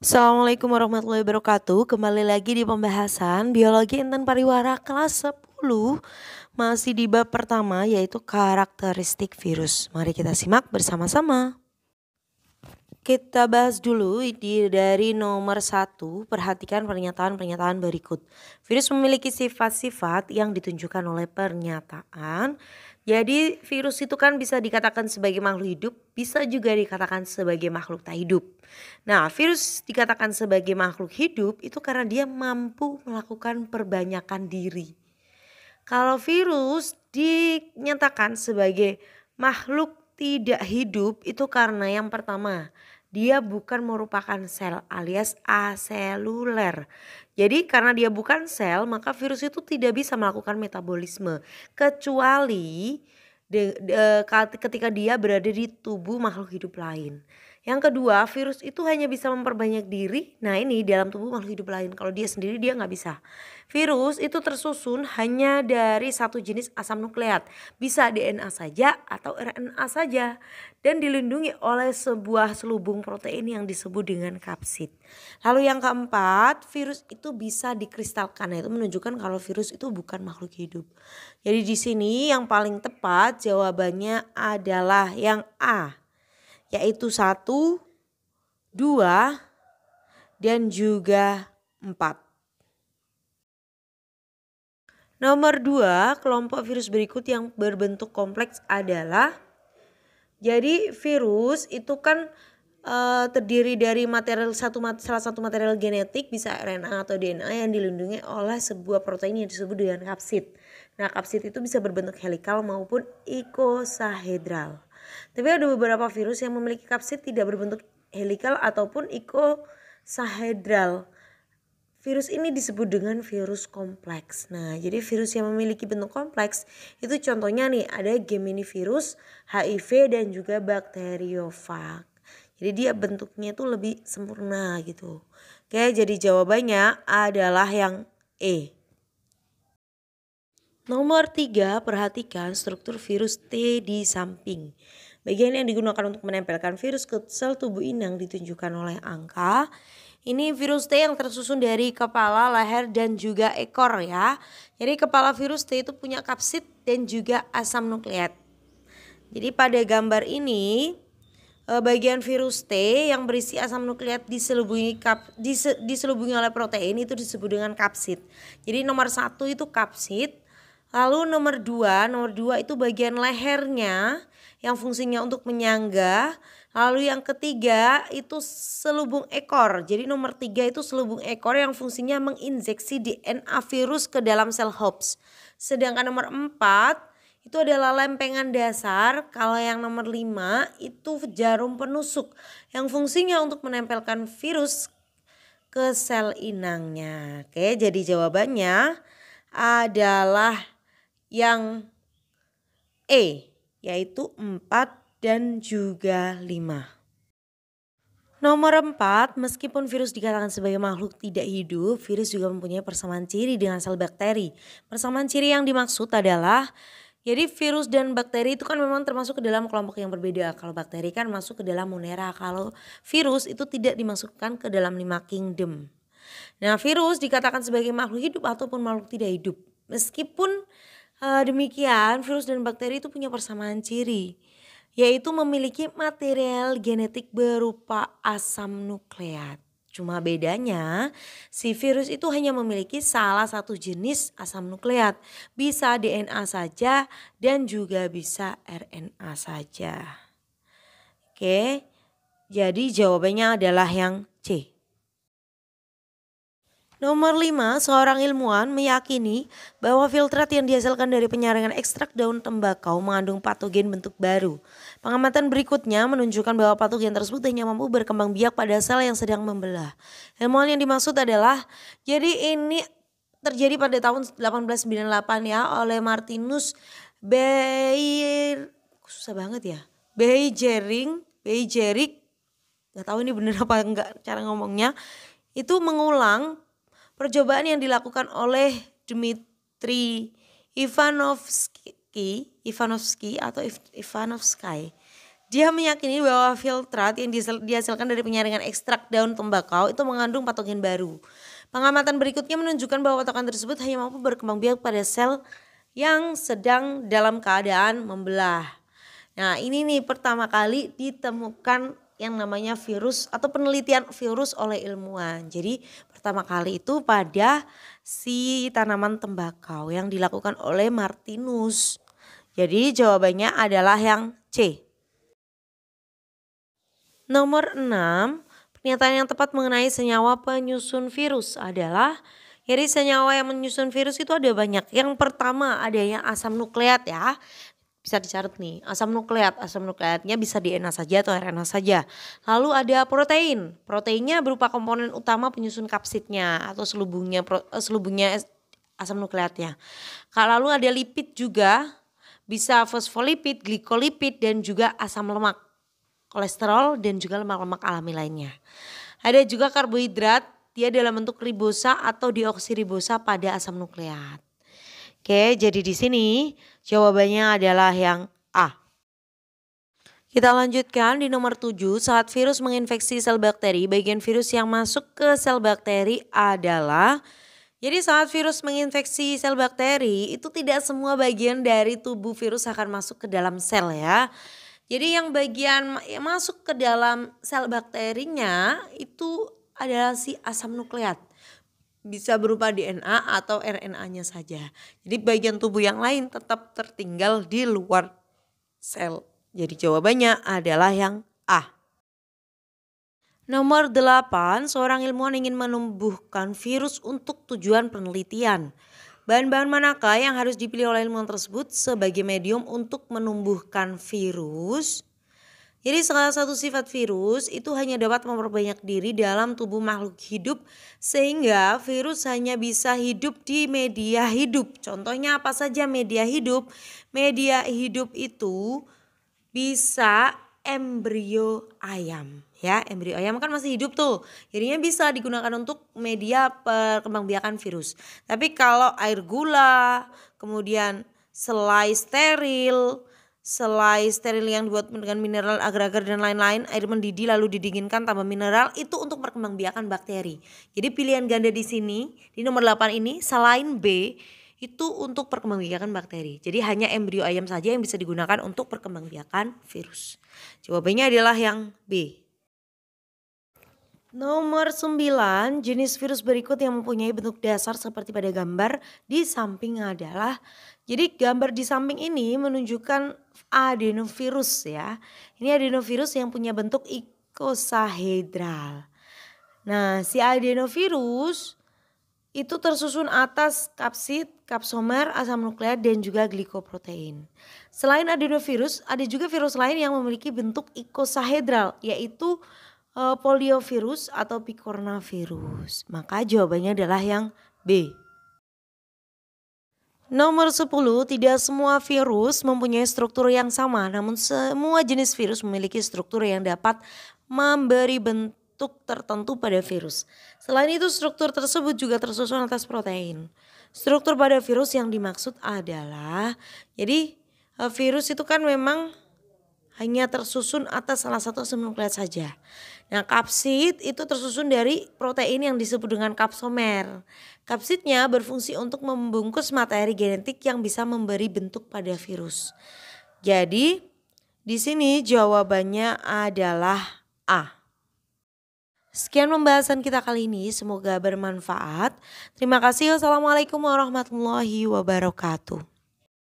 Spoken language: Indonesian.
Assalamualaikum warahmatullahi wabarakatuh. Kembali lagi di pembahasan Biologi Intan Pariwara kelas 10. Masih di bab pertama yaitu karakteristik virus. Mari kita simak bersama-sama. Kita bahas dulu dari nomor 1. Perhatikan pernyataan-pernyataan berikut. Virus memiliki sifat-sifat yang ditunjukkan oleh pernyataan. Jadi virus itu kan bisa dikatakan sebagai makhluk hidup, bisa juga dikatakan sebagai makhluk tak hidup. Nah, virus dikatakan sebagai makhluk hidup itu karena dia mampu melakukan perbanyakan diri. Kalau virus dinyatakan sebagai makhluk tidak hidup itu karena yang pertama, dia bukan merupakan sel alias aseluler. Jadi karena dia bukan sel maka virus itu tidak bisa melakukan metabolisme kecuali ketika dia berada di tubuh makhluk hidup lain. Yang kedua, virus itu hanya bisa memperbanyak diri. Nah ini dalam tubuh makhluk hidup lain. Kalau dia sendiri dia nggak bisa. Virus itu tersusun hanya dari satu jenis asam nukleat. Bisa DNA saja atau RNA saja. Dan dilindungi oleh sebuah selubung protein yang disebut dengan kapsid. Lalu yang keempat, virus itu bisa dikristalkan. Itu menunjukkan kalau virus itu bukan makhluk hidup. Jadi di sini yang paling tepat jawabannya adalah yang A. Yaitu 1, 2, dan juga 4. Nomor 2, kelompok virus berikut yang berbentuk kompleks adalah, jadi virus itu kan terdiri dari salah satu material genetik, bisa RNA atau DNA yang dilindungi oleh sebuah protein yang disebut dengan kapsid. Nah, kapsid itu bisa berbentuk helikal maupun ikosahedral. Tapi ada beberapa virus yang memiliki kapsid tidak berbentuk helikal ataupun ikosahedral. Virus ini disebut dengan virus kompleks. Nah, jadi virus yang memiliki bentuk kompleks itu contohnya nih ada Geminivirus, HIV dan juga bakteriofag. Jadi dia bentuknya itu lebih sempurna gitu. Oke, jadi jawabannya adalah yang E. Nomor 3, perhatikan struktur virus T di samping. Bagian yang digunakan untuk menempelkan virus ke sel tubuh inang ditunjukkan oleh angka. Ini virus T yang tersusun dari kepala, leher, dan juga ekor ya. Jadi kepala virus T itu punya kapsid dan juga asam nukleat. Jadi pada gambar ini bagian virus T yang berisi asam nukleat diselubungi oleh protein itu disebut dengan kapsid. Jadi nomor 1 itu kapsid. Lalu nomor 2 itu bagian lehernya yang fungsinya untuk menyangga. Lalu yang ketiga itu selubung ekor. Jadi nomor 3 itu selubung ekor yang fungsinya menginjeksi DNA virus ke dalam sel Hobbs. Sedangkan nomor 4 itu adalah lempengan dasar. Kalau yang nomor 5 itu jarum penusuk yang fungsinya untuk menempelkan virus ke sel inangnya. Oke, jadi jawabannya adalah yang E, yaitu 4 dan juga 5. Nomor 4, meskipun virus dikatakan sebagai makhluk tidak hidup, virus juga mempunyai persamaan ciri dengan sel bakteri. Persamaan ciri yang dimaksud adalah, jadi virus dan bakteri itu kan memang termasuk ke dalam kelompok yang berbeda. Kalau bakteri kan masuk ke dalam Monera, kalau virus itu tidak dimasukkan ke dalam 5 kingdom. Nah, virus dikatakan sebagai makhluk hidup ataupun makhluk tidak hidup. Meskipun demikian, virus dan bakteri itu punya persamaan ciri, yaitu memiliki material genetik berupa asam nukleat. Cuma bedanya si virus itu hanya memiliki salah satu jenis asam nukleat. Bisa DNA saja dan juga bisa RNA saja. Oke, jadi jawabannya adalah yang C. Nomor 5, seorang ilmuwan meyakini bahwa filtrat yang dihasilkan dari penyaringan ekstrak daun tembakau mengandung patogen bentuk baru. Pengamatan berikutnya menunjukkan bahwa patogen tersebut hanya mampu berkembang biak pada sel yang sedang membelah. Ilmuwan yang dimaksud adalah, jadi ini terjadi pada tahun 1898 ya oleh Martinus Beijerinck, nggak tahu ini benar apa enggak cara ngomongnya, itu mengulang percobaan yang dilakukan oleh Dmitri Ivanovsky Dia meyakini bahwa filtrat yang dihasilkan dari penyaringan ekstrak daun tembakau itu mengandung patogen baru. Pengamatan berikutnya menunjukkan bahwa patogen tersebut hanya mampu berkembang biak pada sel yang sedang dalam keadaan membelah. Nah ini nih pertama kali ditemukan yang namanya virus atau penelitian virus oleh ilmuwan. Jadi pertama kali itu pada si tanaman tembakau yang dilakukan oleh Martinus. Jadi jawabannya adalah yang C. Nomor 6, pernyataan yang tepat mengenai senyawa penyusun virus adalah, jadi senyawa yang menyusun virus itu ada banyak. Yang pertama adanya asam nukleat ya, bisa dicatat nih, asam nukleatnya bisa DNA saja atau RNA saja. Lalu ada protein, proteinnya berupa komponen utama penyusun kapsidnya atau selubungnya asam nukleatnya. Lalu ada lipid juga, bisa fosfolipid, glikolipid dan juga asam lemak, kolesterol dan juga lemak-lemak alami lainnya. Ada juga karbohidrat, dia dalam bentuk ribosa atau deoksiribosa pada asam nukleat. Oke, jadi di sini jawabannya adalah yang A. Kita lanjutkan di nomor 7, saat virus menginfeksi sel bakteri, bagian virus yang masuk ke sel bakteri adalah, jadi saat virus menginfeksi sel bakteri itu tidak semua bagian dari tubuh virus akan masuk ke dalam sel ya. Jadi yang bagian yang masuk ke dalam sel bakterinya itu adalah si asam nukleat. Bisa berupa DNA atau RNA-nya saja. Jadi bagian tubuh yang lain tetap tertinggal di luar sel. Jadi jawabannya adalah yang A. Nomor 8, seorang ilmuwan ingin menumbuhkan virus untuk tujuan penelitian. Bahan-bahan manakah yang harus dipilih oleh ilmuwan tersebut sebagai medium untuk menumbuhkan virus? Jadi salah satu sifat virus itu hanya dapat memperbanyak diri dalam tubuh makhluk hidup sehingga virus hanya bisa hidup di media hidup. Contohnya apa saja media hidup? Media hidup itu bisa embrio ayam. Ya, embrio ayam kan masih hidup tuh. Jadinya bisa digunakan untuk media perkembangbiakan virus. Tapi kalau air gula, kemudian selai steril yang dibuat dengan mineral agar-agar dan lain-lain, air mendidih lalu didinginkan tambah mineral, itu untuk perkembangbiakan bakteri. Jadi pilihan ganda di sini di nomor 8 ini selain B itu untuk perkembangbiakan bakteri. Jadi hanya embrio ayam saja yang bisa digunakan untuk perkembangbiakan virus. Jawabannya adalah yang B. Nomor 9, jenis virus berikut yang mempunyai bentuk dasar seperti pada gambar di samping adalah, jadi gambar di samping ini menunjukkan adenovirus ya. Ini adenovirus yang punya bentuk ikosahedral. Nah, si adenovirus itu tersusun atas kapsid, kapsomer, asam nukleat dan juga glikoprotein. Selain adenovirus, ada juga virus lain yang memiliki bentuk ikosahedral, yaitu poliovirus atau picornavirus. Maka jawabannya adalah yang B. Nomor 10, tidak semua virus mempunyai struktur yang sama, namun semua jenis virus memiliki struktur yang dapat memberi bentuk tertentu pada virus. Selain itu, struktur tersebut juga tersusun atas protein. Struktur pada virus yang dimaksud adalah, jadi virus itu kan memang hanya tersusun atas salah satu asam nukleat saja. Nah, kapsid itu tersusun dari protein yang disebut dengan kapsomer. Kapsidnya berfungsi untuk membungkus materi genetik yang bisa memberi bentuk pada virus. Jadi, di sini jawabannya adalah A. Sekian pembahasan kita kali ini, semoga bermanfaat. Terima kasih. Wassalamualaikum warahmatullahi wabarakatuh.